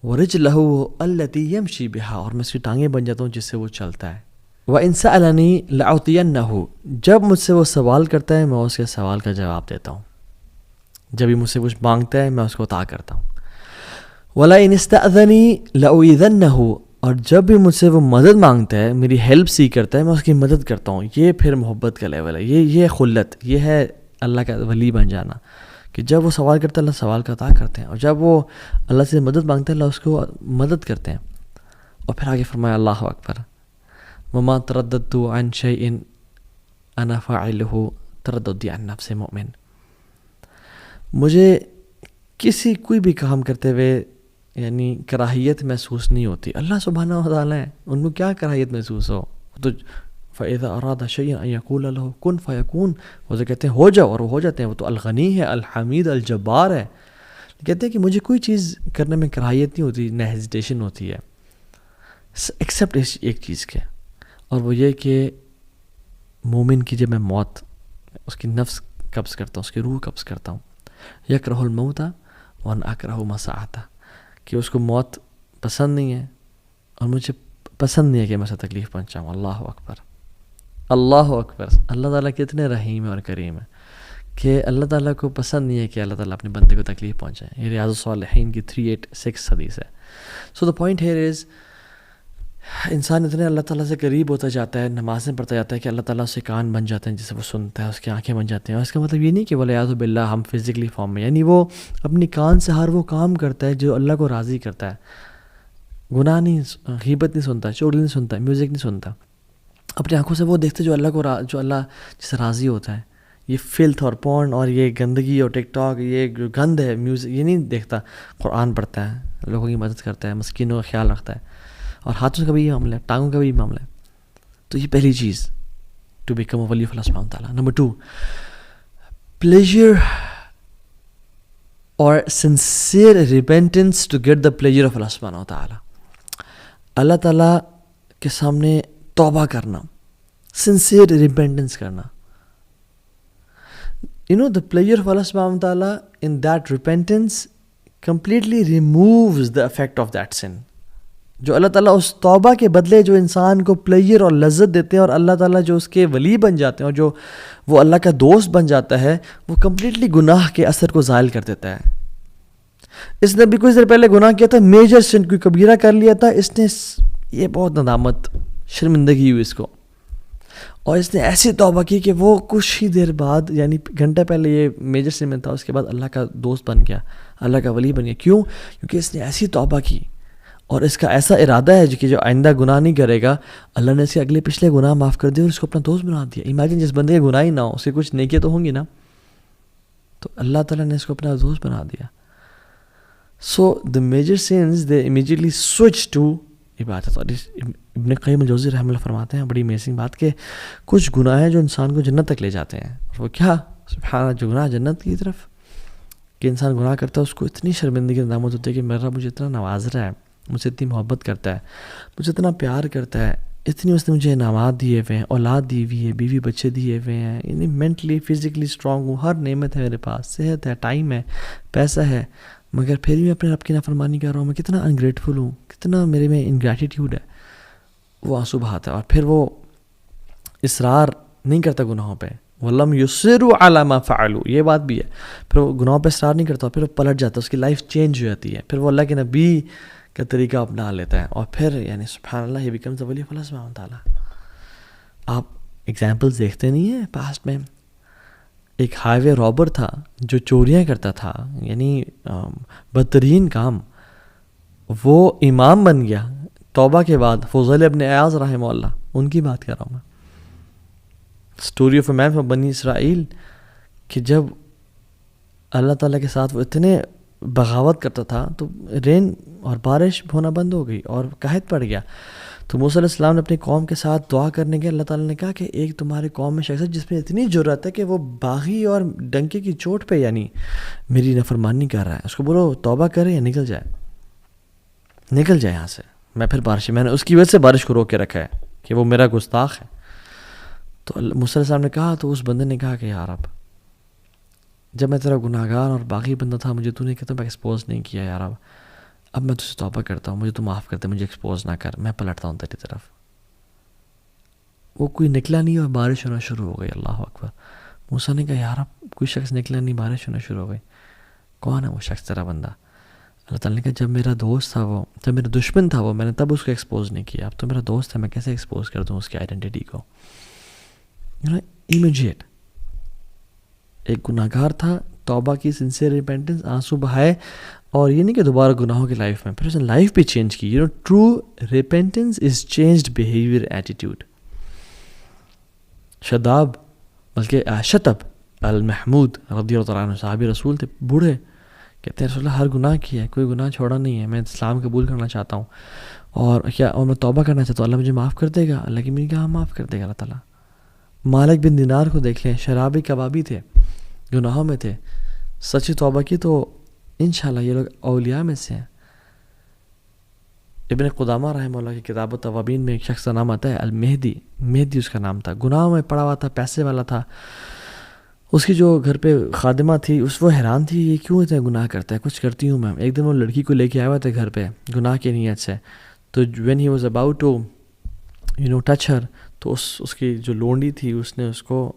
وَرِجْلَهُ الَّتِي يَمْشِي بِهَا، اور میں اس کی ٹانگیں بن جاتا ہوں جس سے وہ چلتا ہے. وَإِنْ سَأَلَنِي لَأُعْطِيَنَّهُ، جب مجھ سے وہ سوال کرتا ہے میں اس کے سوال کا جواب دیتا ہوں، جب بھی مجھ سے کچھ مانگتا ہے میں اس کو عطا کرتا ہوں. وَلَئِنِ اسْتَأْذَنِي لَأُؤِذَنَّهُ، اور جب بھی مجھ سے وہ مدد مانگتا ہے، میری ہیلپ سی کرتا ہے، میں اس کی مدد کرتا ہوں. یہ پھر محبت کا لیول ہے، یہ خلت، یہ ہے اللہ کا ولی بن جانا، کہ جب وہ سوال کرتا ہے اللہ سوال کا عطا کرتے ہیں، اور جب وہ اللہ سے مدد مانگتا ہے اللہ اس کو مدد کرتے ہیں. اور پھر آگے فرمایا اللہ اکبر، وَمَا تَرَدَّدْتُ عَنْ شَيْءٍ أَنَا فَاعِلُهُ تَرَدُّدِي عَنْ نَفْسِ مُؤْمِنٍ. مجھے کوئی بھی کام کرتے ہوئے یعنی کراہیت محسوس نہیں ہوتی. اللہ سبحانہ و تعالیٰ ہے، ان کو کیا کراہیت محسوس ہو. تو فَإِذَا أَرَادَ شَيْئًا أَن يَقُولَ لَهُ كُن فَيَكُونُ، وہ جو کہتے ہیں ہو جاؤ اور وہ ہو جاتے ہیں. وہ تو الغنی ہے، الحمید، الجبار ہے. کہتے ہیں کہ مجھے کوئی چیز کرنے میں کراہیت نہیں ہوتی، نہ ہیزیٹیشن ہوتی ہے، ایکسیپٹ ایک چیز کے، اور وہ یہ کہ مومن کی جب میں موت اس کی نفس قبض کرتا ہوں, اس کی روح قبض کرتا ہوں, یکرہ الموت وان اکرہ مساعتہ, کہ اس کو موت پسند نہیں ہے اور مجھے پسند نہیں ہے کہ میں اسے تکلیف پہنچاؤں. اللہ اکبر, اللہ اکبر. اللہ تعالیٰ کتنے رحیم اور کریم ہے کہ اللہ تعالیٰ کو پسند نہیں ہے کہ اللہ تعالیٰ اپنے بندے کو تکلیف پہنچائے. یہ ریاض الصالحین کی 386 حدیث ہے. سو دا پوائنٹ ہیئر از, انسان اتنے اللہ تعالیٰ سے قریب ہوتا جاتا ہے, نمازیں پڑھتا جاتا ہے کہ اللہ تعالیٰ اس کے کان بن جاتے ہیں جسے وہ سنتا ہے, اس کی آنکھیں بن جاتی ہیں. اور اس کا مطلب یہ نہیں کہ ولیعوذ باللہ ہم فزیکلی فارم میں, یعنی وہ اپنی کان سے ہر وہ کام کرتا ہے جو اللہ کو راضی کرتا ہے. گناہ نہیں, غیبت نہیں سنتا, چغلی نہیں سنتا, میوزک نہیں سنتا. اپنی آنکھوں سے وہ دیکھتے جو اللہ کو جو اللہ جس سے راضی ہوتا ہے. یہ فلتھ اور پورن اور یہ گندگی اور ٹک ٹاک, یہ جو گند ہے میوزک, یہ نہیں دیکھتا. قرآن پڑھتا ہے, لوگوں کی مدد کرتا ہے, مسکینوں کا خیال رکھتا ہے, اور ہاتھوں کا بھی یہ معاملہ ہے, ٹانگوں کا بھی یہ معاملہ ہے. تو یہ پہلی چیز ٹو بیکم اے ولی آف اللہ سبحانہ وتعالیٰ. نمبر 2, پلیجر اور sincere repentance to get the pleasure of Allah سبحانہ وتعالیٰ. اللہ تعالیٰ کے سامنے توبہ کرنا, سنسیئر ریپینٹنس کرنا. You know, the pleasure of Allah subhanahu wa ta'ala in that repentance completely removes the effect of that sin. جو اللہ تعالیٰ اس توبہ کے بدلے جو انسان کو پلیجر اور لذت دیتے ہیں, اور اللہ تعالیٰ جو اس کے ولی بن جاتے ہیں اور جو وہ اللہ کا دوست بن جاتا ہے, وہ کمپلیٹلی گناہ کے اثر کو زائل کر دیتا ہے. اس نے بھی کچھ دیر پہلے گناہ کیا تھا, میجر سن, کوئی کبیرہ کر لیا تھا, اس نے یہ بہت ندامت, شرمندگی ہوئی اس کو, اور اس نے ایسی توبہ کی کہ وہ کچھ ہی دیر بعد, یعنی گھنٹہ پہلے یہ میجر سن میں تھا, اس کے بعد اللہ کا دوست بن گیا, اللہ کا ولی بن گیا. کیوں؟ کیونکہ اس نے ایسی توبہ کی اور اس کا ایسا ارادہ ہے کہ جو آئندہ گناہ نہیں کرے گا, اللہ نے اس کے اگلے پچھلے گناہ معاف کر دیے اور اس کو اپنا دوست بنا دیا. امیجن جس بندے کے گناہ ہی نہ ہو, اس کے کچھ نیکیاں تو ہوں گی نا, تو اللہ تعالیٰ نے اس کو اپنا دوست بنا دیا. So the major sense they immediately switch to عبادت. اور ابن قیم الجوزی رحمہ اللہ فرماتے ہیں بڑی امیزنگ بات کہ کچھ گناہ ہیں جو انسان کو جنت تک لے جاتے ہیں. اور وہ کیا؟ سبحان اللہ, جو گناہ جنت کی طرف, کہ انسان گناہ کرتا ہے اس کو اتنی شرمندگی ندامت ہوتی ہے کہ میرا مجھے اتنا نواز رہا ہے, مجھ سے اتنی محبت کرتا ہے, مجھے اتنا پیار کرتا ہے, اتنی اس نے مجھے انعامات دیے ہوئے ہیں, اولاد دی ہوئی ہے, بیوی بچے دیے ہوئے ہیں, یعنی مینٹلی فزیکلی اسٹرانگ ہوں, ہر نعمت ہے میرے پاس, صحت ہے, ٹائم ہے, پیسہ ہے, مگر پھر بھی میں اپنے رب کی نافرمانی کر رہا ہوں. میں کتنا انگریٹفل ہوں, کتنا میرے میں انگریٹیٹیوڈ ہے. وہ آنسو بہاتا ہے, اور پھر وہ اصرار نہیں کرتا گناہوں پہ. وَلَمْ يُصِرُّوا عَلَىٰ مَا فَعَلُوا, یہ بات بھی ہے. پھر وہ گناہوں پہ اصرار نہیں کرتا, پھر وہ پلٹ جاتا ہے, اس کی لائف چینج ہو جاتی ہے, پھر وہ اللہ کے نبی کا طریقہ اپنا لیتا ہے, اور پھر یعنی سبحان اللہ, یہ بیکمز دی ولی آف اللہ سبحانہ وتعالیٰ. آپ ایگزامپلس دیکھتے نہیں ہیں پاسٹ میں. ایک ہائی وے رابر تھا جو چوریاں کرتا تھا, یعنی بدترین کام, وہ امام بن گیا توبہ کے بعد. فضیل ابن عیاض رحمہ اللہ, ان کی بات کر رہا ہوں میں. Story of a man from Bani Israel, کہ جب اللہ تعالیٰ کے ساتھ وہ اتنے بغاوت کرتا تھا تو رین اور بارش ہونا بند ہو گئی اور قحط پڑ گیا. تو موسیٰ علیہ السلام نے اپنی قوم کے ساتھ دعا کرنے کے, اللہ تعالیٰ نے کہا کہ ایک تمہارے قوم میں شخص ہے جس میں اتنی جرأت ہے کہ وہ باغی اور ڈنکے کی چوٹ پہ یعنی میری نافرمانی کر رہا ہے, اس کو بولو توبہ کرے یا نکل جائے, نکل جائے یہاں سے. میں پھر بارش, میں نے اس کی وجہ سے بارش کو روک کے رکھا ہے کہ وہ میرا گستاخ ہے. تو موسیٰ علیہ السلام نے کہا, تو اس بندے نے کہا کہ یار اب جب میں تیرا گناہ گار اور باغی بندہ تھا, مجھے تو نے کہتا میں ایکسپوز نہیں کیا یار, اب میں تجھ سے توبہ کرتا ہوں, مجھے تو معاف کرتے, مجھے ایکسپوز نہ کر, میں پلٹتا ہوں تیری طرف. وہ کوئی نکلا نہیں اور بارش ہونا شروع ہو گئی. اللہ اکبر. موسیٰ نے کہا یار اب کوئی شخص نکلا نہیں, بارش ہونا شروع ہو گئی, کون ہے وہ شخص تیرا بندہ؟ اللہ تعالیٰ نے کہا جب میرا دوست تھا وہ, جب میرا دشمن تھا وہ, میں نے تب اس کو ایکسپوز نہیں کیا, اب تو میرا دوست ہے, میں کیسے ایکسپوز کر دوں اس کی آئیڈینٹی کو. امیجیٹ. ایک گناہ گار تھا, توبہ کی, سنسیئر ریپینٹنس, آنسو بہائے, اور یہ نہیں کہ دوبارہ گناہوں کی لائف میں, پھر اس نے لائف بھی چینج کی. ٹرو ریپینٹنس از چینجڈ بیہیویئر, ایٹیٹیوڈ. شداب بلکہ شتب المحمود رضی اللہ عنہ, صحابی رسول تھے, بوڑھے, کہتے ہیں رسول اللہ ہر گناہ کیا ہے, کوئی گناہ چھوڑا نہیں ہے, میں اسلام قبول کرنا چاہتا ہوں, اور میں توبہ کرنا چاہتا ہوں, اللہ مجھے معاف کر دے گا؟ اللہ کی میری کہا معاف کر دے گا اللہ تعالیٰ. مالک بن دینار کو دیکھ لیں, شرابی کبابی تھے, گناہوں میں تھے, سچی توبہ کی تو انشاءاللہ یہ لوگ اولیاء میں سے ہیں. ابن قدامہ رحمہ اللہ کی کتاب التوابین میں ایک شخص کا نام آتا ہے المہدی، مہدی اس کا نام تھا، گناہوں میں پڑا ہوا تھا، پیسے والا تھا. اس کی جو گھر پہ خادمہ تھی وہ حیران تھی یہ کیوں اتنے گناہ کرتا ہے، کچھ کرتی ہوں میں. ایک دن وہ لڑکی کو لے کے آیا ہوا تھا گھر پہ گناہ کی نیت سے. تو when he was about to touch her, تو اس کی جو لونڈی تھی اس نے اس کو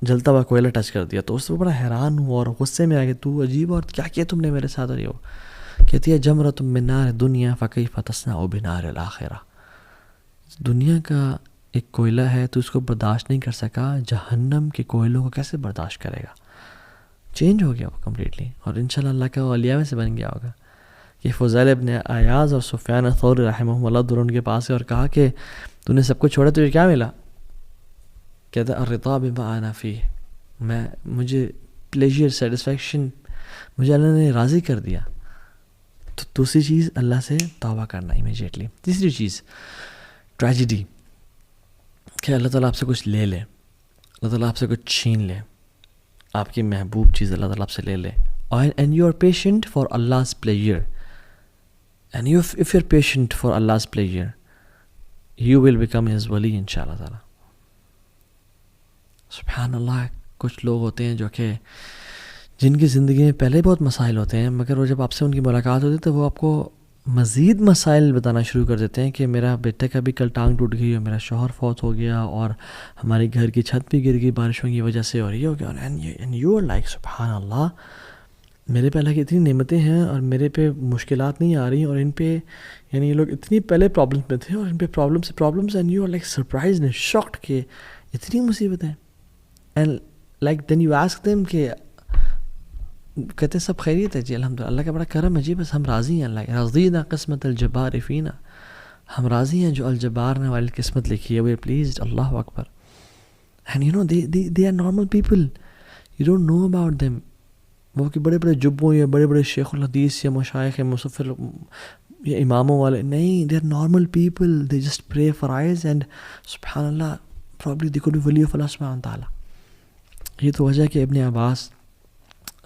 جلتا ہوا کوئلہ ٹچ کر دیا. تو اس سے بڑا حیران ہوا اور غصے میں آ گیا، تو عجیب اور کیا کیا تم نے میرے ساتھ. اور یہ کہتی ہے جمرۃ من نار دنیا فکیف تصنع بنار الآخرہ. دنیا کا ایک کوئلہ ہے تو اس کو برداشت نہیں کر سکا، جہنم کے کوئلوں کو کیسے برداشت کرے گا. چینج ہو گیا وہ کمپلیٹلی، اور انشاءاللہ اللہ کا اولیاء میں سے بن گیا ہوگا. کہ فضیل ابن عیاض اور سفیان ثوری رحمہ اللہ دونوں ان کے پاس ہے اور کہا کہ تو نے سب کچھ چھوڑا تجھے کیا ملا؟ کہتا الرضا بما انا فیہ، مجھے پلیجر سیٹسفیکشن مجھے اللہ نے راضی کر دیا. تو دوسری چیز اللہ سے توبہ کرنا امیجیٹلی. تیسری چیز ٹریجڈی، کہ اللہ تعالیٰ آپ سے کچھ لے لے، اللہ تعالیٰ آپ سے کچھ چھین لے، آپ کی محبوب چیز اللہ تعالیٰ آپ سے لے لے. And you are patient for Allah's pleasure. And if you're patient for Allah's pleasure, you will become His wali inshallah ta'ala. سبحان اللہ. کچھ لوگ ہوتے ہیں جو کہ جن کی زندگی میں پہلے بہت مسائل ہوتے ہیں، مگر وہ جب آپ سے ان کی ملاقات ہوتی ہے تو وہ آپ کو مزید مسائل بتانا شروع کر دیتے ہیں کہ میرا بیٹے کا بھی کل ٹانگ ٹوٹ گئی اور میرا شوہر فوت ہو گیا اور ہماری گھر کی چھت بھی گر گئی بارشوں کی وجہ سے اور یہ ہو گیا. اینڈ یو آر لائک سبحان اللہ، میرے پہ اللہ کی اتنی نعمتیں ہیں اور میرے پہ مشکلات نہیں آ رہی، اور ان پہ یہ لوگ اتنی پہلے پرابلمس میں تھے اور ان پہ problems and you are like surprised and shocked کہ اتنی مصیبتیں. And like then you ask them کہ کہتے ہیں سب خیریت ہے جی الحمدللہ، اللہ کا بڑا کرم ہے جی، بس ہم راضی ہیں. اللہ رضینا قسمت الجبار فینا، ہم راضی ہیں جو الجبار نے والی قسمت لکھی ہے، وی آر پلیزڈ. اللہ اکبر. And they are normal people, you don't know about them. وہ کہ بڑے بڑے جبوں یا بڑے بڑے شیخ الحدیث یا مشائخ مصفر یا اماموں والے نہیں، they are normal people, they just pray for eyes and سبحان اللہ probably they could be wali of Allah سبحانہ تعالیٰ. یہ تو وجہ کہ ابن عباس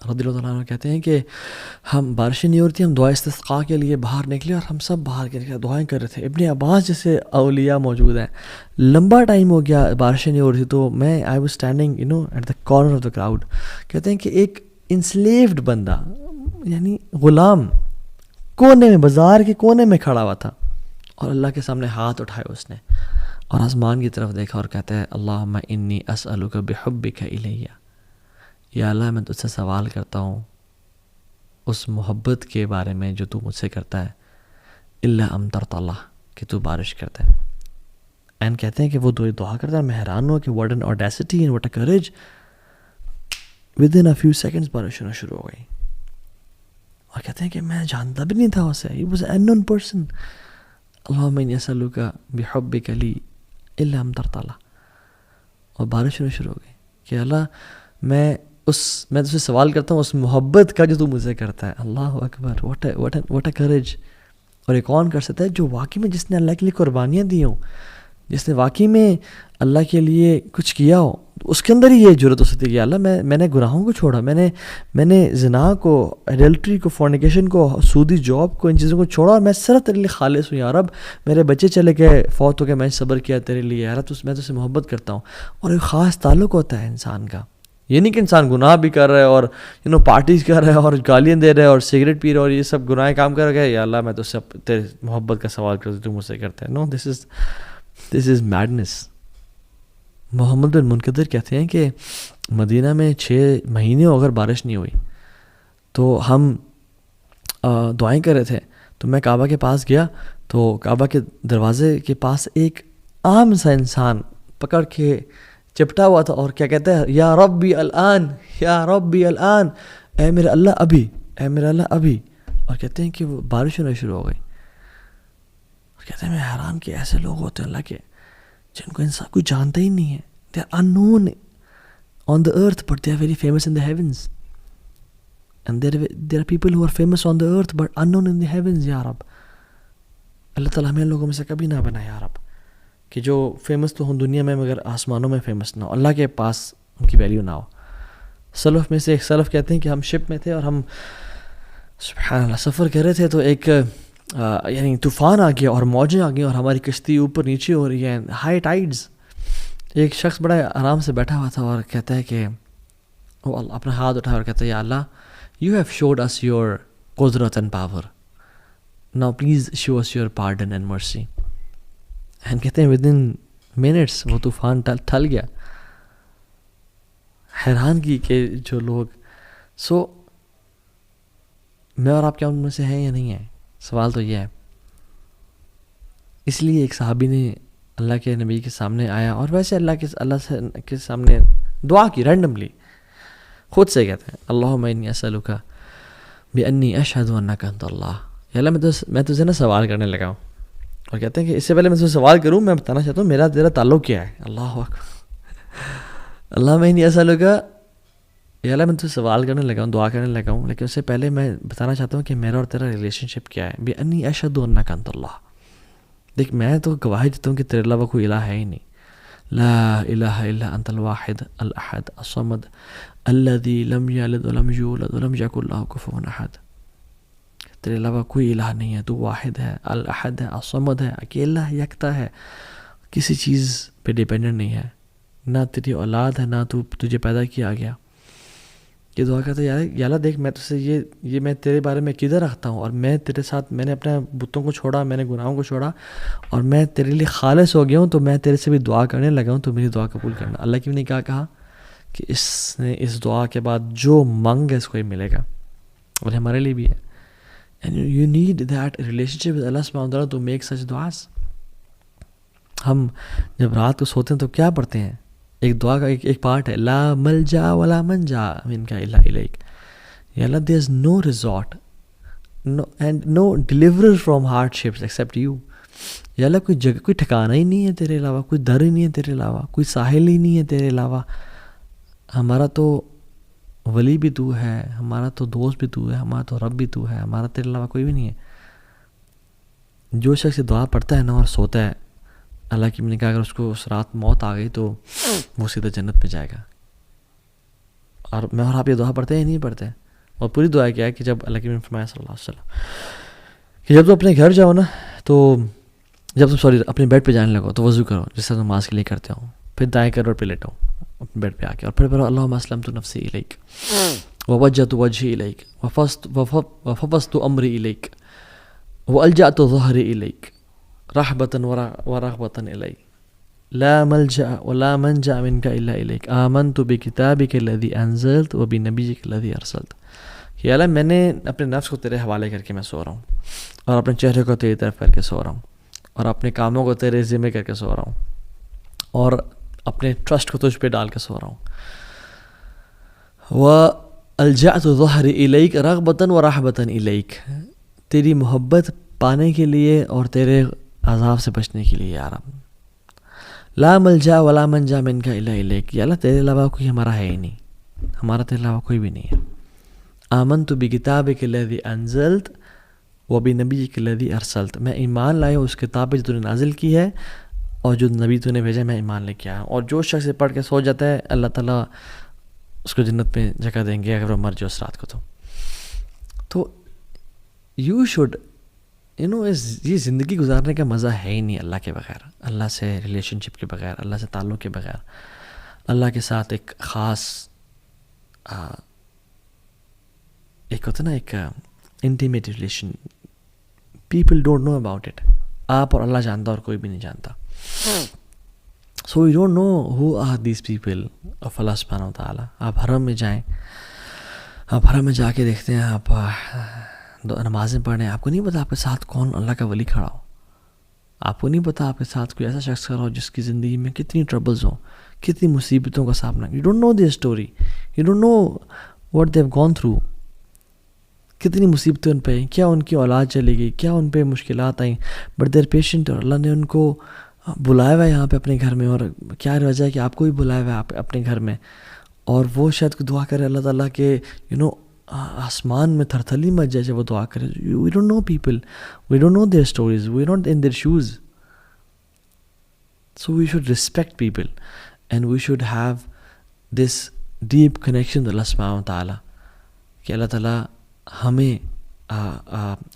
رضی اللہ عنہ کہتے ہیں کہ ہم بارشیں نہیں ہو رہی تھی، ہم دعا استسقاء کے لیے باہر نکلے اور ہم سب باہر کے نکلے دعائیں کر رہے تھے. ابن عباس جیسے اولیاء موجود ہیں. لمبا ٹائم ہو گیا بارشیں نہیں ہو رہی تھی تو میں I was standing at the corner of the crowd. کہتے ہیں کہ ایک انسلیوڈ بندہ یعنی غلام کونے میں بازار کے کونے میں کھڑا ہوا تھا اور اللہ کے سامنے ہاتھ اٹھائے اس نے اور آسمان کی طرف دیکھا اور کہتا ہے اللہم انی اسألک بحبک الیہ، یا اللہ میں تجھ سے سوال کرتا ہوں اس محبت کے بارے میں جو تو مجھ سے کرتا ہے، الا امطرت اللہ، کہ تو بارش کرتا ہے. اینڈ کہتے ہیں کہ وہ دعا کرتا ہے. میں حیران ہوا کہ what an audacity and what a courage. Within a few seconds بارش ہونا شروع ہو گئی اور کہتے ہیں کہ میں جانتا بھی نہیں تھا اسے، he was an unknown person. اللہم انی اسألک بحبک لی الا امطرت اللہ، اور بارش ہونا شروع ہو گئی کہ اللہ میں تجھ سے سوال کرتا ہوں اس محبت کا جو تو مجھ سے کرتا ہے. اللہ اکبر. What a courage. اور ایک کون کر سکتا ہے جو واقعی میں جس نے اللہ کے لیے قربانیاں دی ہوں، جس نے واقعی میں اللہ کے لیے کچھ کیا ہو، اس کے اندر ہی یہ جرت ہو سکتی ہے کہ اللہ میں نے گناہوں کو چھوڑا، میں نے زنا کو، ایڈلٹری کو، فورنیکیشن کو، سودی جاب کو، ان چیزوں کو چھوڑا اور میں صرف تیرے لیے خالص ہوں. یا رب میرے بچے چلے گئے فوت ہو گئے، میں صبر کیا تیرے لیے، یا رب میں تجھ سے محبت کرتا ہوں. اور ایک خاص تعلق ہوتا ہے انسان کا. یہ نہیں کہ انسان گناہ بھی کر رہا ہے اور پارٹیز کر رہا ہے اور گالیاں دے رہا ہے اور سگریٹ پی رہا ہے اور یہ سب گناہ کام کر رہا ہے، یا اللہ میں تجھ سے تیرے محبت کا سوال کرتا ہوں تو مجھ سے کرتا ہے. نو، دس از میڈنس. محمد بن منقدر کہتے ہیں کہ مدینہ میں 6 مہینے اگر بارش نہیں ہوئی تو ہم دعائیں کر رہے تھے، تو میں کعبہ کے پاس گیا تو کعبہ کے دروازے کے پاس ایک عام سا انسان پکڑ کے چپٹا ہوا تھا اور کیا کہتا ہے، یا ربی الان، یا ربی الان، اے میرے اللہ ابھی، اے میرے اللہ ابھی. اور کہتے ہیں کہ وہ بارش ہونا شروع ہو گئی. اور کہتے ہیں میں حیران کہ ایسے لوگ ہوتے ہیں اللہ کے جن کو انسان کوئی جانتا ہی نہیں ہے. They are unknown on the earth but they are very famous in the heavens. And there are people who are famous on the earth but unknown in the heavens. یا رب اللہ تعالیٰ ہمیں لوگوں میں سے کبھی نہ بنا یا رب کہ جو فیمس تو ہوں دنیا میں مگر آسمانوں میں فیمس نہ ہو، اللہ کے پاس ان کی ویلیو نہ ہو. سلف میں سے ایک سلف کہتے ہیں کہ ہم شپ میں تھے اور ہم سبحان اللہ سفر کر رہے تھے تو ایک یعنی طوفان آ گیا اور موجیں آ گئی اور ہماری کشتی اوپر نیچے ہو رہی ہے، ہائی ٹائڈز. ایک شخص بڑا آرام سے بیٹھا ہوا تھا اور کہتا ہے کہ وہ اپنا ہاتھ اٹھا اور کہتا ہے یا Allah you have showed us your قدرت and power, now please show us your pardon and mercy. And کہتے ہیں ود ان منٹس وہ طوفان ٹل گیا. حیران کی کہ جو لوگ میں اور آپ کیا ان میں سے ہیں یا نہیں ہیں؟ سوال تو یہ ہے. اس لیے ایک صحابی نے اللہ کے نبی کے سامنے آیا اور ویسے اللہ کے سامنے دعا کی رینڈملی، خود سے کہتے ہیں اللہم انی اسألک بانی اشہد انک انت اللہ. یا اللہ میں تجھے نا سوال کرنے لگا ہوں، اور کہتے ہیں کہ اس سے پہلے میں تجھے سوال کروں میں بتانا چاہتا ہوں میرا تیرا تعلق کیا ہے. اللہ اکبر. اللہم انی اسألک، یا اللہ میں تجھے سوال کرنے لگا ہوں، دعا کرنے لگا ہوں، لیکن اس سے پہلے میں بتانا چاہتا ہوں کہ میرا اور تیرا ریلیشن شپ کیا ہے. بانی اشہد انک انت اللہ. دیکھ میں تو گواہی دیتا ہوں کہ تیرے علاوہ کوئی الہ ہے ہی نہیں. لا الہ الا انت الواحد الاحد الصمد الذی لم یلد ولم یولد ولم یکن لہ کفوا احد. تیرے علاوہ کوئی الہ نہیں ہے، تو واحد ہے، الاحد ہے، الصمد ہے، اکیلا ہے، یکتا ہے، کسی چیز پہ ڈیپینڈنٹ نہیں ہے، نہ تیری اولاد ہے، نہ تجھے پیدا کیا گیا. یہ دعا کرتا ہے یا اللہ دیکھ میں تجھ سے یہ میں تیرے بارے میں کدھر رکھتا ہوں، اور میں تیرے ساتھ میں نے اپنے بتوں کو چھوڑا، میں نے گناہوں کو چھوڑا اور میں تیرے لیے خالص ہو گیا ہوں، تو میں تیرے سے بھی دعا کرنے لگا ہوں، تو میری دعا قبول کرنا. اللہ کی نے کیا کہا کہ اس نے اس دعا کے بعد جو مانگ ہے اس کو ہی ملے گا. اور ہمارے لیے بھی ہے. And you need that relationship with Allah subhanahu wa ta'ala to make such du'as. ہم جب رات کو سوتے ہیں تو کیا پڑھتے ہیں؟ ایک دعا کا ایک پارٹ ہے لا ملجا ولا منجا منک الا الیک. یا اللہ there is no resort and no deliverer from hardships except you. یا اللہ کوئی جگہ، کوئی ٹھکانہ ہی نہیں ہے تیرے علاوہ، کوئی در ہی نہیں ہے تیرے علاوہ، کوئی ساحل ہی نہیں ہے تیرے علاوہ. ہمارا تو ولی بھی تو ہے، ہمارا تو دوست بھی تو ہے، ہمارا تو رب بھی تو ہے، ہمارا تیرے علاوہ کوئی بھی نہیں ہے. جو شخص دعا پڑھتا ہے نا اور سوتا ہے، اللہ کی نے کہا اگر اس کو اس رات موت آ گئی تو وہ سیدھا جنت میں جائے گا. اور میں اور آپ یہ دعا پڑھتے ہیں یا نہیں پڑھتے؟ اور پوری دعا کیا ہے کہ جب اللہ کی نے فرمایا صلی اللہ علیہ وسلم کہ جب تم اپنے گھر جاؤ نا تو جب تم اپنے بیڈ پہ جانے لگو تو وضو کرو جس طرح تم نماز کے لیے کرتے ہو، پھر دائیں کروٹ پہ لیٹو اپنے بیڈ پہ آ کے، اور پھر پڑھو اللہم اسلمت نفسی الیک ووجہت وجہی الیک وفوضت امری الیک والجأت ظہری الیک رحبۃ ورغبۃ الیک لا ملجأ ولا منجأ منک الا الیک آمنت بکتابک الذی انزلت وبنبیک الذی ارسلت. کہ اللہ میں نے اپنے نفس کو تیرے حوالے کر کے میں سو رہا ہوں، اور اپنے چہرے کو تیری طرف کر کے سو رہا ہوں، اور اپنے کاموں کو تیرے ذمہ کر کے سو رہا ہوں، اور اپنے ٹرسٹ کو تجھ پہ ڈال کے سو رہا ہوں. وَأَلْجَأْتُ ظَهْرِ إِلَيْكَ رَغْبَةً وَرَحْبَةً إِلَيْكَ، تیری محبت پانے کے لیے اور تیرے عذاب سے بچنے کے لیے. یا رب لا ملجا ولا منجا منک الا الیک. یا اللہ تیرے علاوہ کوئی ہمارا ہے ہی نہیں، ہمارا تیرے علاوہ کوئی بھی نہیں ہے. آمنت بکتابک الذی انزلت وبنبیک الذی ارسلت، میں ایمان لایا اس کتاب پہ جو تو نے نازل کی ہے اور جو نبی تو نے بھیجا میں ایمان لے کے آیا. اور جو شخص پڑھ کے سو جاتا ہے اللہ تعالیٰ اس کو جنت میں جگہ دیں گے اگر وہ مر جائے اس رات کو. تو یو شوڈ یہ زندگی گزارنے کا مزہ ہے ہی نہیں اللہ کے بغیر، اللہ سے ریلیشن شپ کے بغیر، اللہ سے تعلق کے بغیر، اللہ کے ساتھ ایک خاص ایک ہوتا ہے نا ایک intimate relation. People don't know about it. آپ اور اللہ جانتا اور کوئی بھی نہیں جانتا. So you don't know who are these people of Allah سبحانہ و تعالیٰ. آپ حرم میں جائیں، آپ حرم میں جا کے دیکھتے ہیں، آپ نمازیں پڑھیں، آپ کو نہیں پتا آپ کے ساتھ کون اللہ کا ولی کھڑا ہو. آپ کو نہیں پتا آپ کے ساتھ کوئی ایسا شخص کھڑا ہو جس کی زندگی میں کتنی ٹربلز ہوں، کتنی مصیبتوں کا سامنا. You don't know their story, you don't know what they have gone through. کتنی مصیبتیں ان پہ ہیں، کیا ان کی اولاد چلی گئی، کیا ان پہ مشکلات آئیں، بٹ دیر پیشنٹ. اور اللہ نے ان کو بلایا ہوا ہے یہاں پہ اپنے گھر میں، اور کیا وجہ ہے کہ آپ کو بھی بلایا ہوا ہے آپ اپنے گھر میں. اور وہ شاید کو دعا کرے اللہ تعالیٰ کہ آسمان میں تھرتھلی مچ جائے جب وہ دعا کرے. We don't know people, we don't know their stories, we not in their shoes. So we should respect people and we should have this deep connection with Allah سبحانہ و تعالیٰ کہ اللہ تعالیٰ ہمیں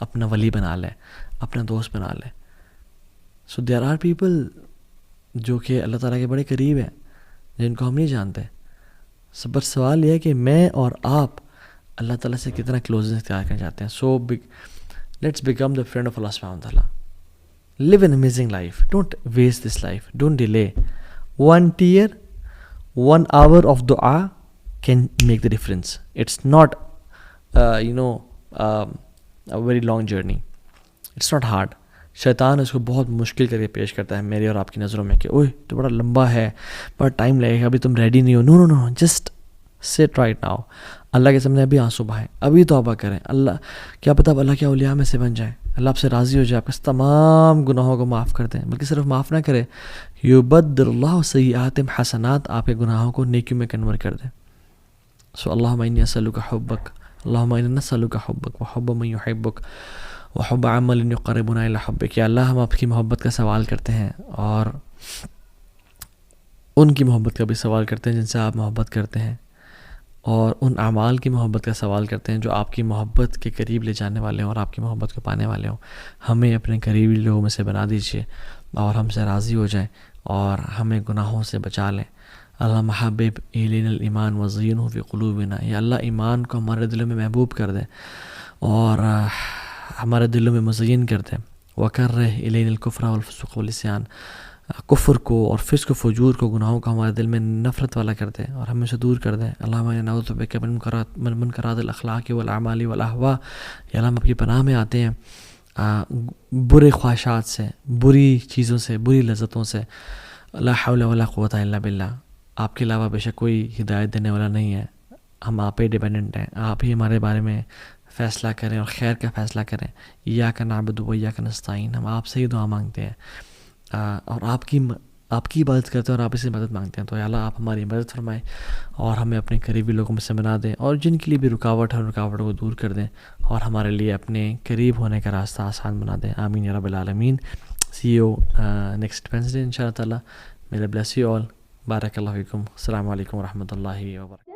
اپنا ولی بنا لے, اپنا دوست بنا لے. سو دیر آر پیپل جو کہ اللہ تعالیٰ کے بڑے قریب ہیں, جن کو ہم نہیں جانتے. بس سوال یہ ہے کہ میں اور آپ اللہ تعالیٰ سے کتنا کلوزنس اختیار کرنا چاہتے ہیں. So let's become the friend of Allah سبحانہ وتعالیٰ. Live an amazing life, don't waste this life, don't delay. 1 tear, 1 hour of dua can make the difference. It's not a very long journey. It's not hard. شیطان اس کو بہت مشکل کر کے پیش کرتا ہے میری اور آپ کی نظروں میں کہ اوہ تو بڑا لمبا ہے, بڑا ٹائم لگے گا, ابھی تم ریڈی نہیں ہو. نو نو نو, جسٹ سٹ رائٹ ناؤ. اللہ کے سامنے ابھی آنسو بہائیں, ابھی توبہ کریں. اللہ کیا پتہ اب اللہ کے اولیاء میں سے بن جائیں, اللہ آپ سے راضی ہو جائے, آپ کے تمام گناہوں کو معاف کر دیں. بلکہ صرف معاف نہ کرے, یبدل اللہ سیئاتہم حسنات, آپ کے گناہوں کو نیکیوں میں کنورٹ کر دیں. سو اللہم انی اسألک حبک, اللہم انا نسألک حبک وحب من یحبک وحب عمل یقربنا الی حبک. یا اللہ ہم آپ کی محبت کا سوال کرتے ہیں اور ان کی محبت کا بھی سوال کرتے ہیں جن سے آپ محبت کرتے ہیں, اور ان اعمال کی محبت کا سوال کرتے ہیں جو آپ کی محبت کے قریب لے جانے والے ہوں اور آپ کی محبت کو پانے والے ہوں. ہمیں اپنے قریبی لوگوں میں سے بنا دیجیے اور ہم سے راضی ہو جائیں اور ہمیں گناہوں سے بچا لیں. اللہ محبب الینا الایمان وزینہ فی قلوبنا. یا اللہ ایمان کو ہمارے دلوں میں محبوب کر دیں اور ہمارے دلوں میں مزین کر دیں. وکرہ الینا الکفر والفسوق والعصیان, کفر کو اور فسق و فجور کو, گناہوں کو ہمارے دل میں نفرت والا کر دیں اور ہمیں سے دور کر دیں. اللہم انا نعوذ بک من منکرات الاخلاق والاعمال والاہواء. یا اللہ ہم آپ کی پناہ میں آتے ہیں برے خواہشات سے, بری چیزوں سے, بری لذتوں سے. لا حول ولا قوۃ الا باللہ. آپ کے علاوہ بے شک کوئی ہدایت دینے والا نہیں ہے, ہم آپ پہ ڈیپینڈنٹ ہیں. آپ ہی ہمارے بارے میں فیصلہ کریں اور خیر کا فیصلہ کریں. ایاک نعبد و ایاک نستعین, ہم آپ سے ہی دعا مانگتے ہیں اور آپ کی عبادت کرتے ہیں اور آپ ہی سے مدد مانگتے ہیں. تو یا اللہ آپ ہماری مدد فرمائیں اور ہمیں اپنے قریبی لوگوں میں سے بنا دیں, اور جن کے لیے بھی رکاوٹ ہے رکاوٹوں کو دور کر دیں اور ہمارے لیے اپنے قریب ہونے کا راستہ آسان بنا دیں. آمین یا رب العالمین. سی یو نیکسٹ وینسڈے ان شاء اللہ تعالیٰ. May Allah bless you all. بارک اللہ فیکم. السلام علیکم ورحمۃ اللہ وبرکاتہ.